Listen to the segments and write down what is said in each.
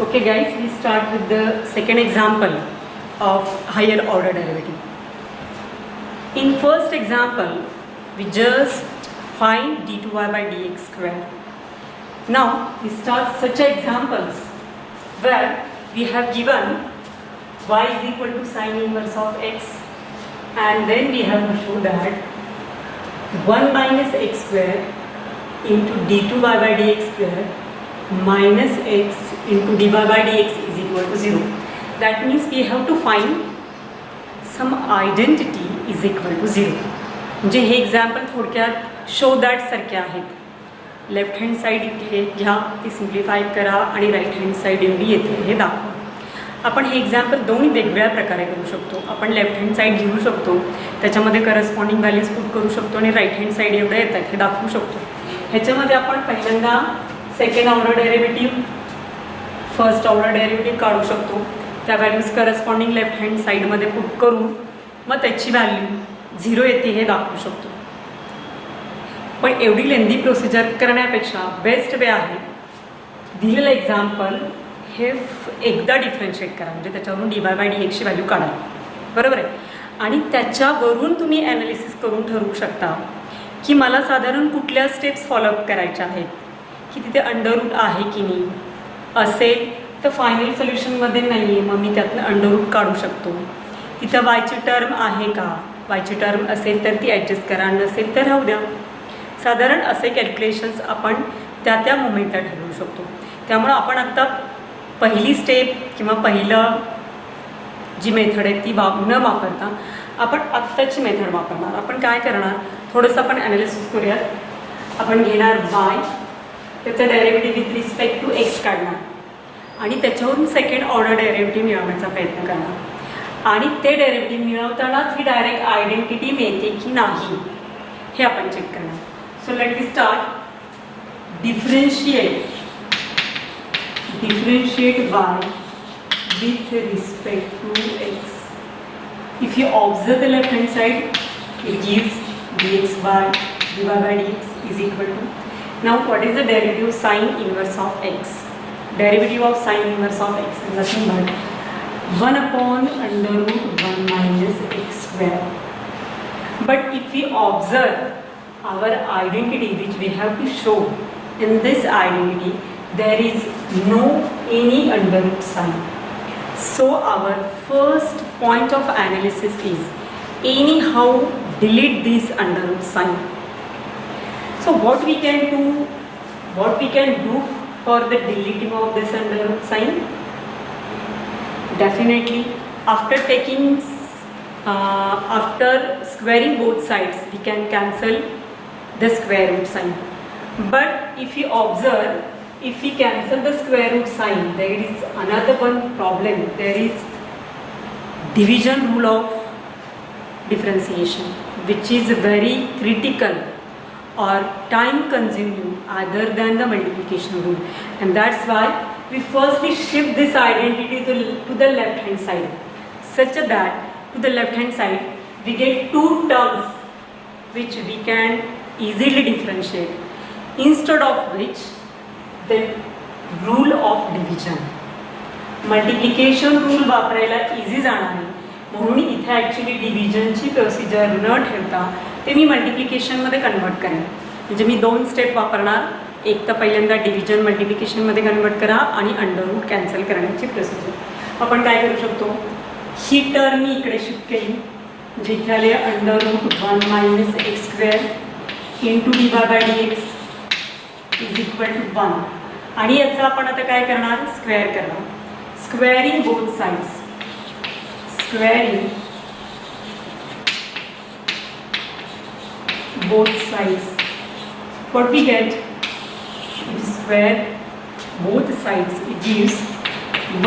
Okay guys, we start with the second example of higher order derivative. In first example, we just find d2y by dx square. Now we start such examples where we have given y is equal to sine inverse of x, and then we have to show that 1 minus x square into d2y by dx square minus x into dy by dx is equal to 0. That means we have to find some identity is equal to 0. म्हणजे हे example थोडक्यात show that सारखे आहेत. Left hand side इथे घ्या, ती simplify करा आणि right hand side एवढी येते हे दाखवा. आपण हे एक्झाम्पल दोन वेगवेगळ्या प्रकारे करू शकतो. आपण लेफ्ट हँड साईड घेऊ शकतो, त्याच्यामध्ये करस्पॉन्डिंग व्हॅल्यूज पुट करू शकतो आणि राईट हँड साईड एवढं येतात हे दाखवू शकतो. ह्याच्यामध्ये आपण पहिल्यांदा second order derivative, first order derivative काढू शकतो. त्या व्हॅल्यूज करस्पॉन्डिंग लेफ्ट हँड साईडमध्ये पुट करून मग त्याची व्हॅल्यू 0 येते हे दाखवू शकतो. पण एवढी लेंदी प्रोसिजर करण्यापेक्षा बेस्ट वे आहे दिलेलं एक्झाम्पल हे एकदा डिफरन्शिएट करा, म्हणजे त्याच्यावरून dy बाय dxची व्हॅल्यू काढा, बरोबर आहे. आणि त्याच्यावरून तुम्ही ॲनालिसिस करून ठरवू शकता की मला साधारण कुठल्या स्टेप्स फॉलोअप करायच्या आहेत, की तिथे अंडररूट आहे की नाही. असेल तर फायनल सोल्युशनमध्ये नाही आहे, मग मी त्यातनं अंडररूट काढू शकतो. तिथं वायची टर्म आहे का, वायची टर्म असेल तर ती ॲडजस्ट करा, नसेल तर राहू द्या. साधारण असे कॅल्क्युलेशन्स आपण त्या त्या मोमेंटला ठरवू शकतो. त्यामुळं आपण आत्ता पहिली स्टेप किंवा पहिलं जी मेथड आहे ती न वापरता आपण आत्ताची मेथड वापरणार. आपण काय करणार, थोडंसं आपण ॲनालिसिस करूयात. आपण घेणार वाय, त्याचं derivative with respect to x काढणार आणि त्याच्यावरून सेकंड ऑर्डर डेरिव्हेटिव्ह मिळवण्याचा प्रयत्न करणार. आणि ते डेरिव्हेटिव्ह मिळवतानाच ही डायरेक्ट आयडेंटिटी मिळते की नाही हे आपण चेक करणार. So let we start. Differentiate y with respect to x. If you observe the left hand side, it gives dx by dy by dx is equal to. Now what is the derivative of sine inverse of x? Derivative of sine inverse of x is nothing but 1 upon under root 1 minus x square. But if we observe our identity which we have to show, in this identity there is no any under root sign. So our first point of analysis is anyhow delete this under root sign. So what we can do for the deleting of this under root sign? Definitely after squaring both sides we can cancel the square root sign. But if you observe, if we cancel the square root sign, there is another one problem. There is division rule of differentiation, which is very critical or time consuming other than the multiplication rule. And that's why we firstly shift this identity to the left hand side, such that to the left hand side we get two terms which we can easily differentiate, instead of which the rule of division, multiplication rule वापरायला easy जाणार आहे. म्हणून इथे actually डिव्हिजनची procedure न ठेवता ते मी मल्टिप्लिकेशनमध्ये convert करेन. म्हणजे मी 2 स्टेप वापरणार. एक तर पहिल्यांदा डिव्हिजन मल्टिप्लिकेशनमध्ये कन्वर्ट करा आणि अंडर रूट कॅन्सल करण्याची प्रोसिजर. आपण काय करू शकतो, ही टर्म मी इकडे शिफ्ट केली, जिथे आले under root 1 minus x square into d by dx is equal to 1. आणि याचं आपण आता काय करणार, स्क्वेअर करणार. स्क्वेअरिंग बोथ साइड्स, स्क्वेअरिंग both sides, what we get, if we square both sides it gives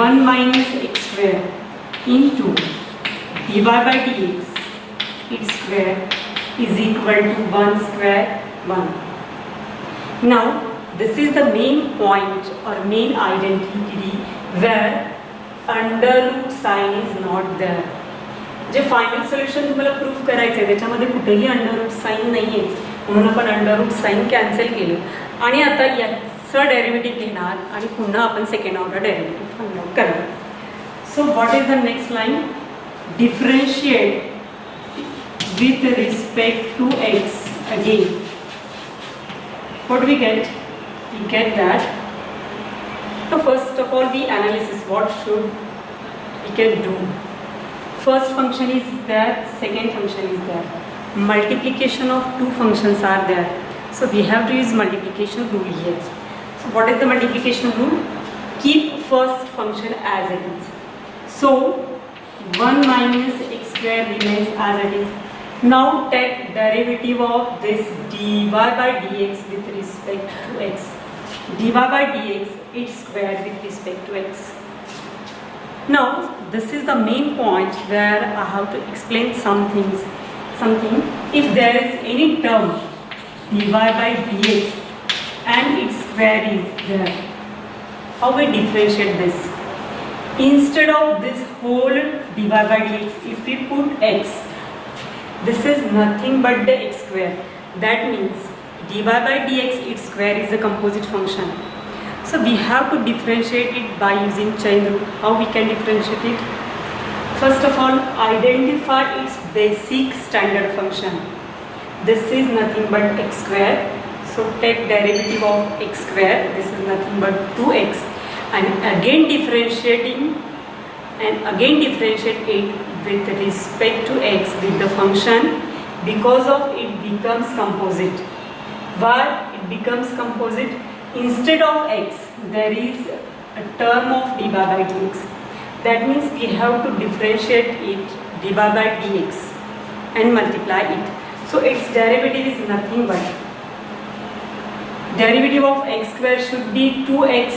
1 minus x square into dy by dx its square is equal to 1 square 1. Now this is the main point or main identity where under root sign is not there. J final solution तुम्हाला proof करायचं आहे त्याच्यामध्ये कुठेही under root sign नाही आहे, म्हणून आपण under root sign cancel केलं. आणि आता या डेरिव्हेटिव्ह घेणार आणि पुन्हा आपण second order derivative find out करणार. So what is the next line? Differentiate with respect to x again. What do we get? We get that. So first of all, the analysis. What should we can do? First function is there, second function is there. Multiplication of two functions are there. So we have to use multiplication rule here. So what is the multiplication rule? Keep first function as it is. So 1 minus x square remains as it is. Now take derivative of this dy by dx with respect to x. Dy by dx is square with respect to x. Now this is the main point where I have to explain some things. If there is any term dy by dx and its square is there, how we differentiate this? Instead of this whole dy by dx, if we put x, this is nothing but the x square. That means dy by dx its square is a composite function. So we have to differentiate it by using chain rule. How we can differentiate it? First of all, identify its basic standard function. This is nothing but x square. So take derivative of x square. This is nothing but 2x. And again differentiate it with respect to x with the function, because of it becomes composite. Why it becomes composite? Instead of x there is a term of dy by dx. That means we have to differentiate it dy by dx and multiply it. So its derivative is nothing but derivative of x square should be 2x.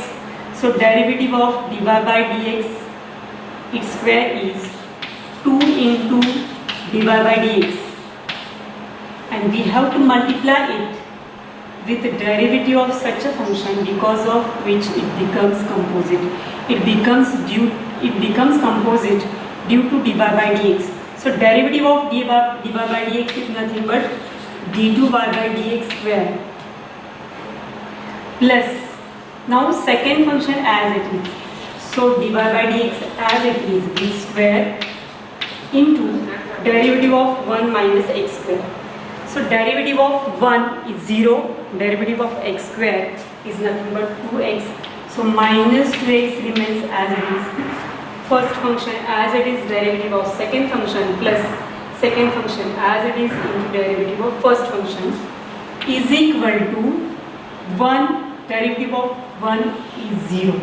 So derivative of dy by dx its square is 2 into dy by dx, and we have to multiply it with the derivative of such a function, because of which it becomes composite. It becomes composite due to dy by dx. So derivative of dy by dx is nothing but d2y by dx square plus, now second function as it is. So dy by dx as it is, d square into derivative of 1 minus x square. So derivative of 1 is 0, derivative of x square is nothing but 2x. So minus 2x remains as it is. First function as it is, derivative of second function plus second function as it is into derivative of first function is equal to 1, derivative of 1 is 0.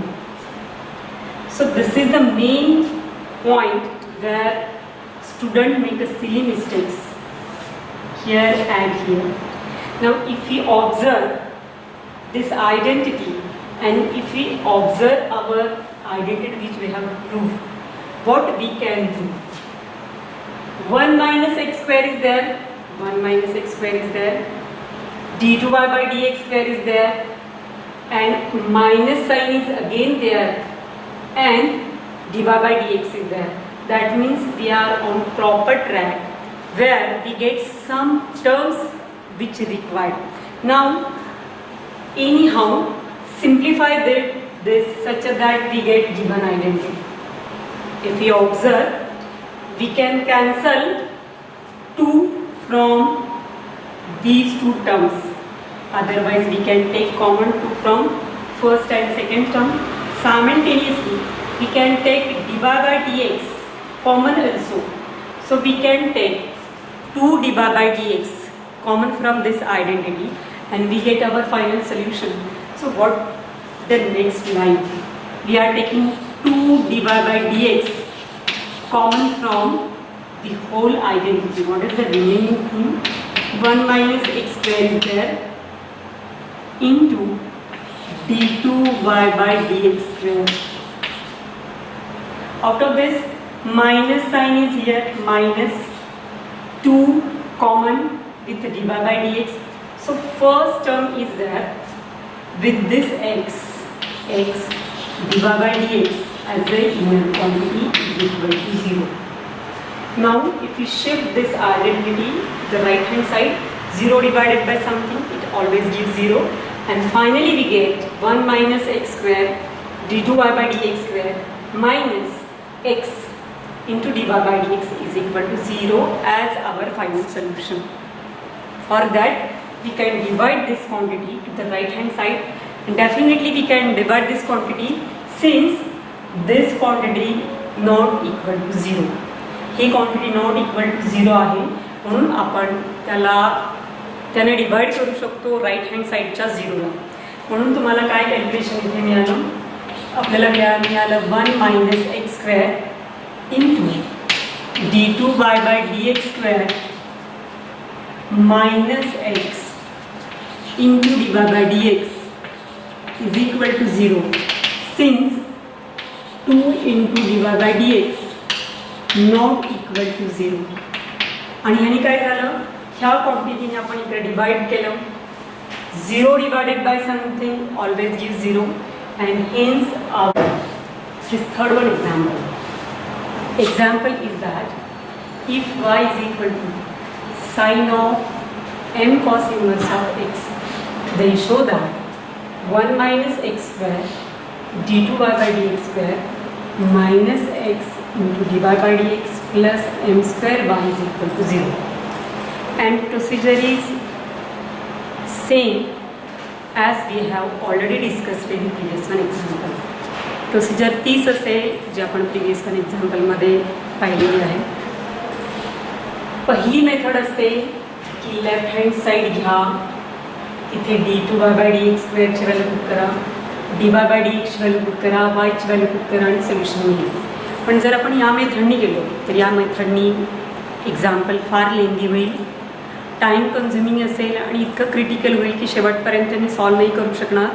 So this is the main point where students make a silly mistakes here and here. Now if we observe this identity and if we observe our identity which we have proved, what we can do? 1 minus x square is there, 1 minus x square is there, d2y by dx square is there, and minus sign is again there, and dy by dx is there. That means we are on proper track where we get some terms which required. Now anyhow simplify this such that we get given identity. If we observe, we can cancel 2 from these two terms. Otherwise we can take common 2 from first and second term. Simultaneously we can take dy by dx common also. So we can take 2 dy by dx common from this identity and we get our final solution. So what the next line? We are taking 2 dy by dx common from the whole identity. What is the remaining thing? 1 minus x square is there into d2y by dx square. Out of this, minus sign is here, minus 2 common with dy by dx. So first term is there with this x dy by dx as a inner quantity is equal to 0. Now if we shift this identity to the right hand side, 0 divided by something, it always gives 0. and finally we get 1 minus x square d2y by dx square minus x into dy by dx is equal to 0 as our final solution. For that, we can divide this quantity to the right hand side, and definitely we can divide this quantity since this quantity not equal to 0. He quantity not equal to 0 आहे, म्हणून आपण त्याने divide करू शकतो right hand साईडच्या 0ला. म्हणून तुम्हाला काय कॅल्क्युलेशन इथे मिळालं, आपल्याला मिळालं 1 minus x square into d2y by dx square minus x into dy by dx is equal to 0 since 2 into dy by dx not equal to 0. आणि ह्याने काय झालं, ह्या क्वांटिटीने आपण इकडे डिवाइड केलं. 0 divided by something always gives 0, and hence this third one example is that if y is equal to sine of m cos inverse of x, then show that 1 minus x square d2y by dx square minus x into dy by dx plus m square y is equal to 0. And procedure is same as we have already discussed in previous one example. Procedure तीच असेल जी आपण previous one example मध्ये पाहिलेली आहे. पहिली method असते की left hand side घ्या, इथे d2y by dx स्क्वेअरची व्हॅल्यू पुट करा, dy by dx ची व्हॅल्यू पुट करा, y ची व्हॅल्यू पुट करा आणि सोल्युशन मिळेल. पण जर आपण या मेथडनी गेलो तर या मेथडनी एक्झाम्पल फार लेंदी होईल, टाईम कन्झ्युमिंग असेल आणि इतकं क्रिटिकल होईल की शेवटपर्यंत मी सॉल्व नाही करू शकणार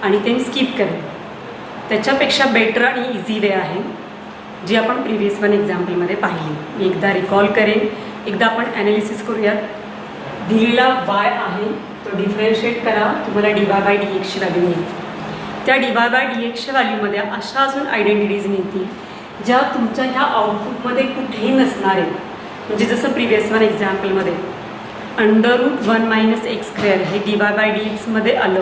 आणि ते मी स्किप करेन. त्याच्यापेक्षा बेटर आणि इझी वे आहे जी आपण प्रिव्हियस वन एक्झाम्पलमध्ये पाहिली. मी एकदा रिकॉल करेन, एकदा आपण ॲनालिसिस करूयात. दिलेला y आहे तो डिफरन्शिएट करा, तुम्हाला dy बाय dx ची व्हॅल्यू मिळेल. त्या dy बाय dx च्या व्हॅल्यूमध्ये अशा अजून आयडेंटिटीज मिळतील ज्या तुमच्या ह्या आउटपुटमध्ये कुठेही नसणार आहेत. म्हणजे जसं प्रिव्हियस वन एक्झाम्पलमध्ये √1 मायनस एक्स स्क्वेअर हे dy बाय dx मध्ये आलं,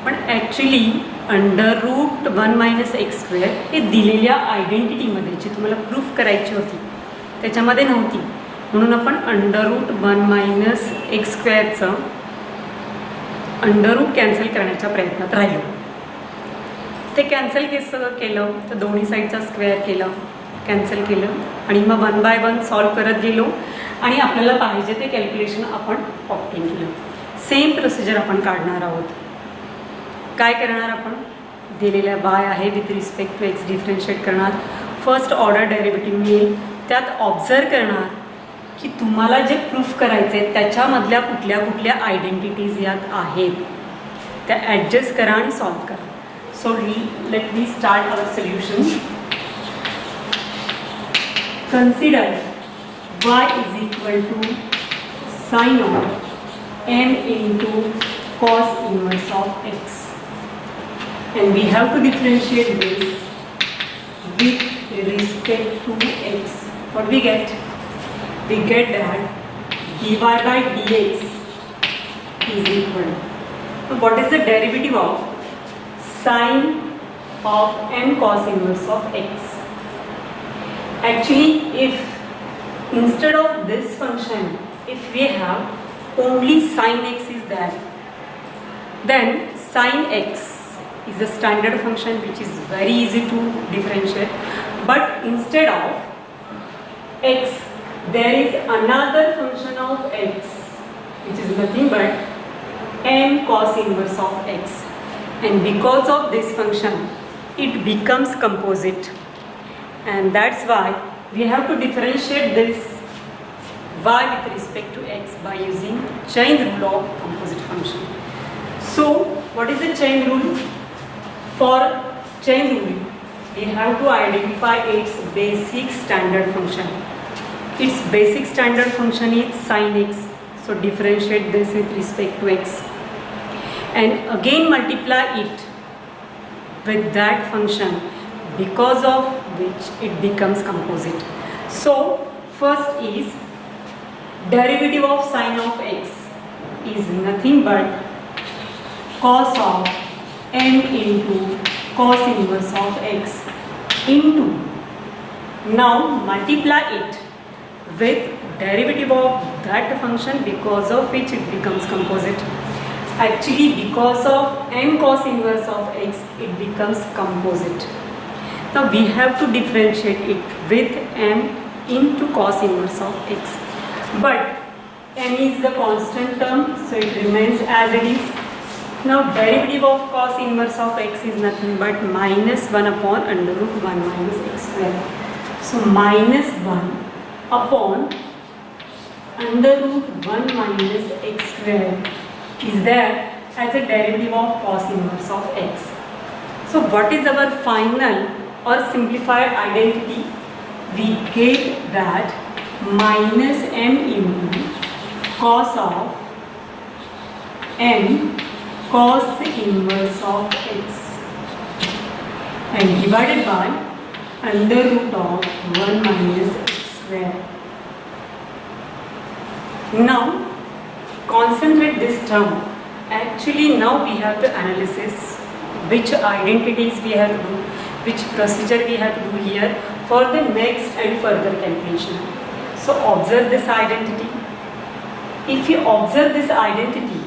पण ॲक्च्युली √1 मायनस एक्स स्क्वेअर हे दिलेल्या आयडेंटिटीमध्ये जी तुम्हाला प्रूफ करायची होती त्याच्यामध्ये नव्हती. म्हणून आपण √1 मायनस एक्स स्क्वेअरचं अंडररूट कॅन्सल करण्याच्या प्रयत्नात राहिलो. ते कॅन्सल केलं तर दोन्ही साईडचा स्क्वेअर केलं, कॅन्सल केलं आणि मग 1 बाय 1 सॉल्व करत गेलो आणि आपल्याला पाहिजे ते कॅल्क्युलेशन आपण ऑप्टेन केलं. सेम प्रोसिजर आपण काढणार आहोत. काय करणार आपण, दिलेल्या y आहे with respect to x differentiate करणार, फर्स्ट ऑर्डर डेरिव्हेटिव्ह मिळेल, त्यात ऑब्झर्व करणार की तुम्हाला जे प्रूफ करायचे आहेत त्याच्यामधल्या कुठल्या कुठल्या आयडेंटिटीज यात आहेत त्या ॲडजस्ट करा आणि सॉल्व करा. So let me start our solution. Consider y is equal to sine of m into cos inverse of x, and we have to differentiate this with respect to x. What we get? We get that dy by dx is equal to, what is the derivative of sine of m cos inverse of x? Actually, if instead of this function, if we have only sine x is there, then sine x is a standard function which is very easy to differentiate. But instead of x, there is another function of x which is nothing but m cos inverse of x. And because of this function it becomes composite, and that's why we have to differentiate this y with respect to x by using chain rule of composite function. So what is the chain rule? For chain rule we have to identify its basic standard function. Its basic standard function is sin x, so differentiate this with respect to x and again multiply it with that function, because of which it becomes composite. So first is derivative of sine of x is nothing but cos of m into cos inverse of x into, now multiply it with derivative of that function because of which it becomes composite. Actually, because of m cos inverse of x, it becomes composite. Now we have to differentiate it with m into cos inverse of x. But m is the constant term, so it remains as it is. Now derivative of cos inverse of x is nothing but minus 1 upon under root 1 minus x square. So minus 1 upon under root 1 minus x square is there as a derivative of cos inverse of x. So what is our final or simplified identity? We get that minus m into cos of m cos inverse of x and divided by under root of 1 minus x square. Now concentrate this term. Actually now we have to analysis which identities we have to do, which procedure we have to do here for the next and further calculation. So observe this identity. If you observe this identity,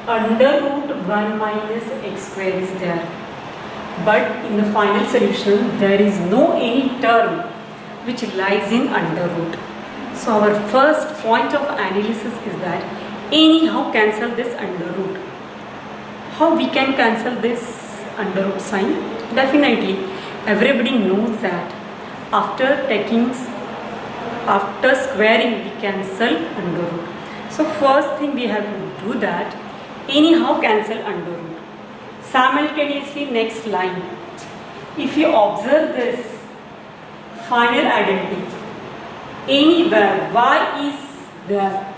under root 1 minus x square is there, but in the final solution there is no any term which lies in under root. So our first point of analysis is that anyhow cancel this under root. How we can cancel this under root sign? Definitely everybody knows that after squaring we cancel under root. So first thing we have to do that, anyhow cancel under root. Simultaneously next line, if you observe this final identity, anywhere y is there,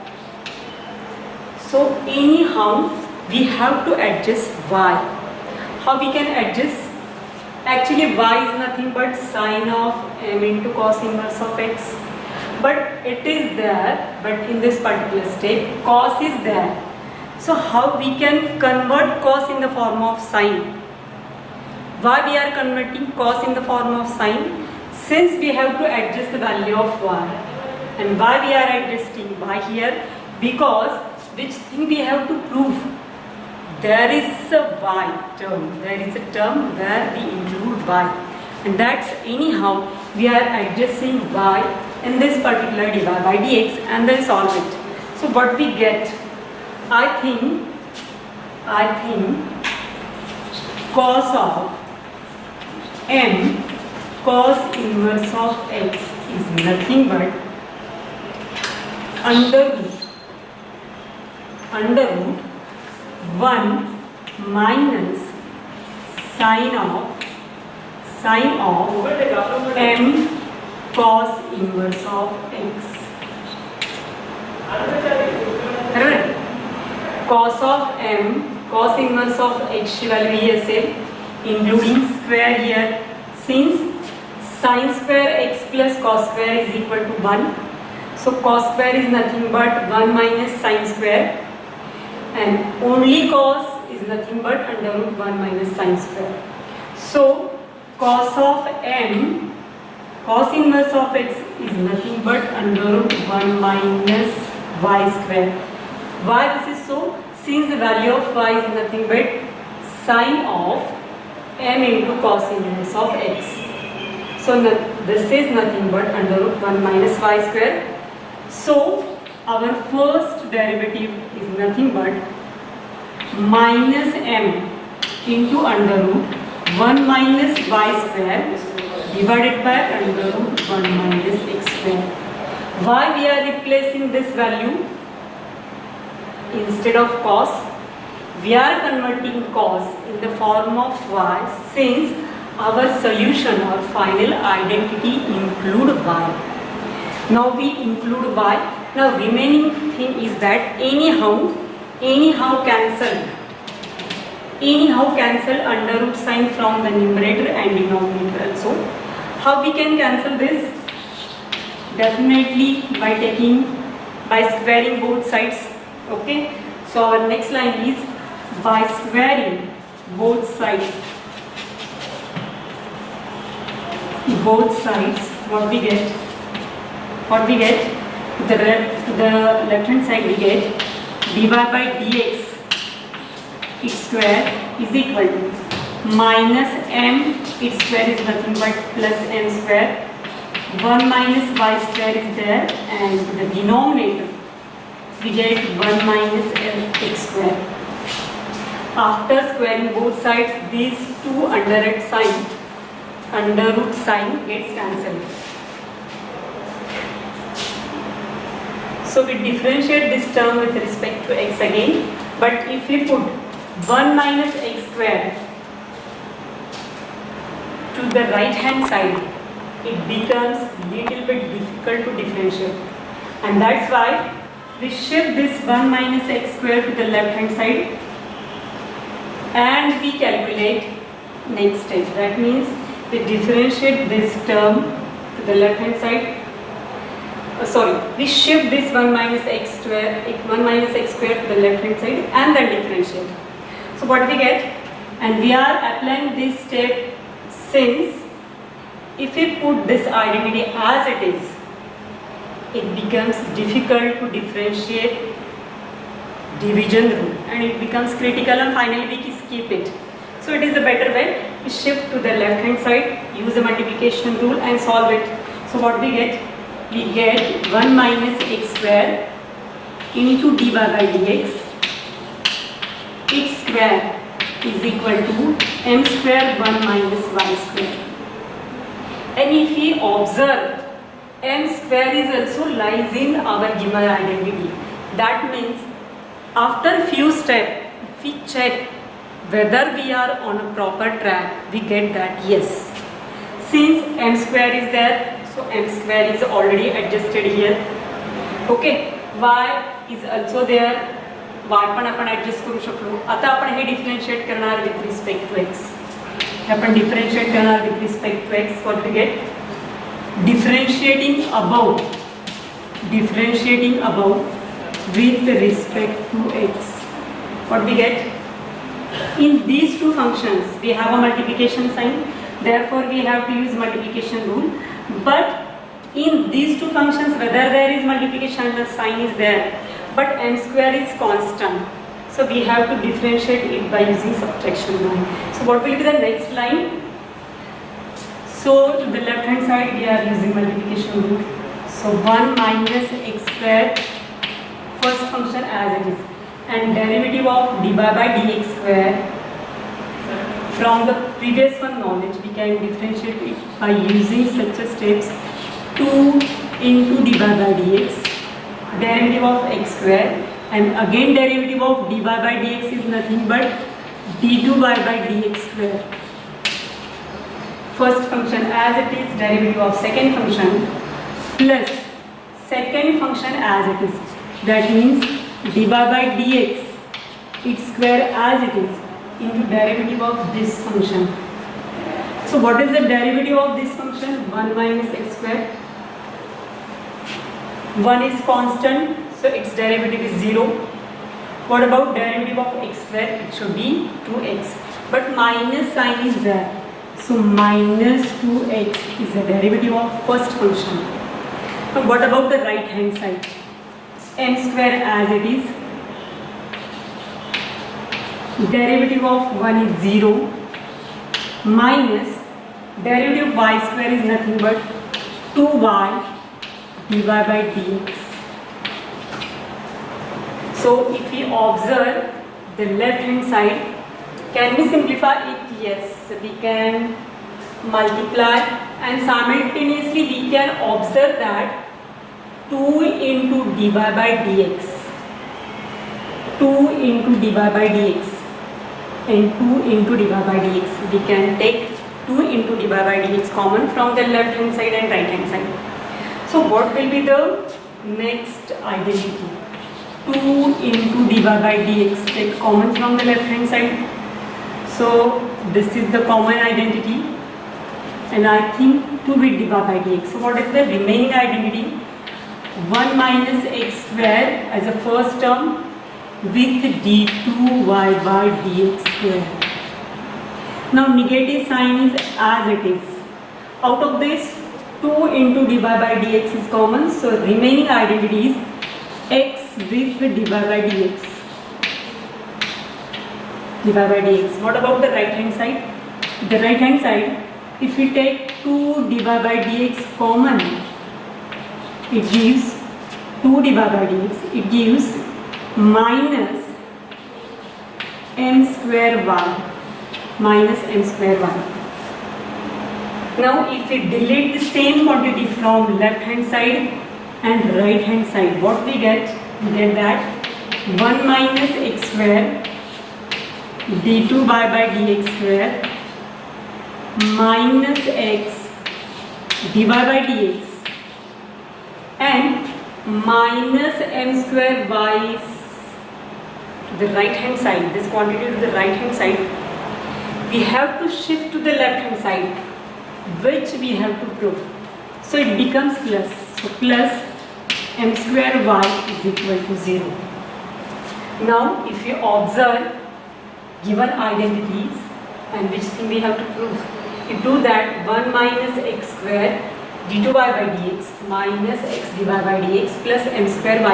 so anyhow we have to adjust y. How we can adjust? Actually y is nothing but sine of m into cos inverse of x, but it is there, but in this particular step cos is there. So how we can convert cos in the form of sine? Why we are converting cos in the form of sine? Since we have to adjust the value of y. And why we are adjusting y here? Because which thing we have to prove? There is a y term. There is a term where we include y. And that's anyhow we are adjusting y in this particular dy by dx and then solve it. So what we get? I think cos of m cos inverse of x is nothing but under root 1 minus sine of m cos inverse of x. Right? Cos of m cos inverse of x value here say including square here, since sine square x plus cos square is equal to 1. So cos square is nothing but 1 minus sine square, and only cos is nothing but under root 1 minus sine square. So cos of m cos inverse of x is nothing but under root 1 minus y square. Why this is so? Since the value of y is nothing but sine of m into cos inverse of x. So this is nothing but under root 1 minus y square. So our first derivative is nothing but minus m into under root 1 minus y square divided by under root 1 minus x square. Why we are replacing this value? Instead of cos, we are converting cos in the form of y, since our solution or final identity include y. Now we include y. Now remaining thing is that anyhow cancel under root sign from the numerator and denominator also. How we can cancel this? Definitely by squaring both sides. Okay, so our next line is by squaring both sides, what we get? To the left hand side we get dy by dx its square is equal to minus m its square is nothing but plus m square. 1 minus y square is there, and the denominator we get 1 minus x square. After squaring both sides, these two under root sign gets cancelled. So we differentiate this term with respect to x again, but if we put 1 minus x square to the right hand side, it becomes little bit difficult to differentiate, and that's why we shift this 1 minus x square to the left hand side and we calculate next stage. That means we differentiate this term to the left hand side. We shift this 1 minus x square to the left hand side and then differentiate. So what we get, and we are applying this step since if we put this identity as it is, it becomes difficult to differentiate division rule and it becomes critical, and finally we skip it. So it is a better way to shift to the left hand side, use the multiplication rule and solve it. So what we get? We get 1 minus x square into dy by dx. X square is equal to m square 1 minus y square. And if we observe, m square is also lies in our given identity. That means after few steps, if we check whether we are on a proper track, we get that yes. Since m square is there, so m square is already adjusted here. Okay, y is also there. y पण आपण adjust करू शकलो. आता आपण हे differentiate करणार with respect to x. आपण differentiate करणार with respect to x. What we get? differentiating above with respect to x. What we get? In these two functions we have a multiplication sign, therefore we have to use multiplication rule. But in these two functions, whether there is multiplication the sign is there, but m square is constant, so we have to differentiate it by using subtraction line. So what will be the next line? So to the left hand side we are using multiplication rule. So 1 minus x square, first function as it is, and derivative of dy by dx square. From the previous one knowledge, we can differentiate it by using such a steps: 2 into dy by dx, derivative of x square, and again derivative of dy by dx is nothing but d2y by dx square. First function as it is, derivative of second function plus second function as it is. That means dy by dx its square as it is into derivative of this function. So what is the derivative of this function? 1 minus x square. 1 is constant, so its derivative is 0. What about derivative of x square? It should be 2x, but minus sign is there. So minus 2x is the derivative of first function. Now what about the right hand side? M square as it is, derivative of 1 is 0, minus derivative of y square is nothing but 2y dy by dx. So if we observe the left hand side, can we simplify it? Yes, we can multiply, and simultaneously we can observe that 2 into dy by dx, 2 into dy by dx and 2 into dy by dx. We can take 2 into dy by dx common from the left hand side and right hand side. So what will be the next identity? 2 into dy by dx, take common from the left hand side. So this is the common identity, and I think 2 with dy by dx. So what is the remaining identity? 1 minus x square as a first term with d2y by dx square. Now negative sign is as it is. Out of this 2 into dy by dx is common, so remaining identity is x with dy by dx. dy by dx. What about the right hand side? The right hand side, if we take 2 dy by dx common, it gives 2 dy by dx, it gives minus m square y. Minus m square y. Now if we delete the same quantity from left hand side and right hand side, what we get? We get that 1 minus x square d2 by dx square minus x dy by dx and minus m square y to the right hand side. This quantity to the right hand side, we have to shift to the left hand side, which we have to prove. So it becomes plus. So plus m square y is equal to 0. Now if you observe given identities and which thing we have to prove, you do that 1 minus x square d2y by dx minus x dy by dx plus m square y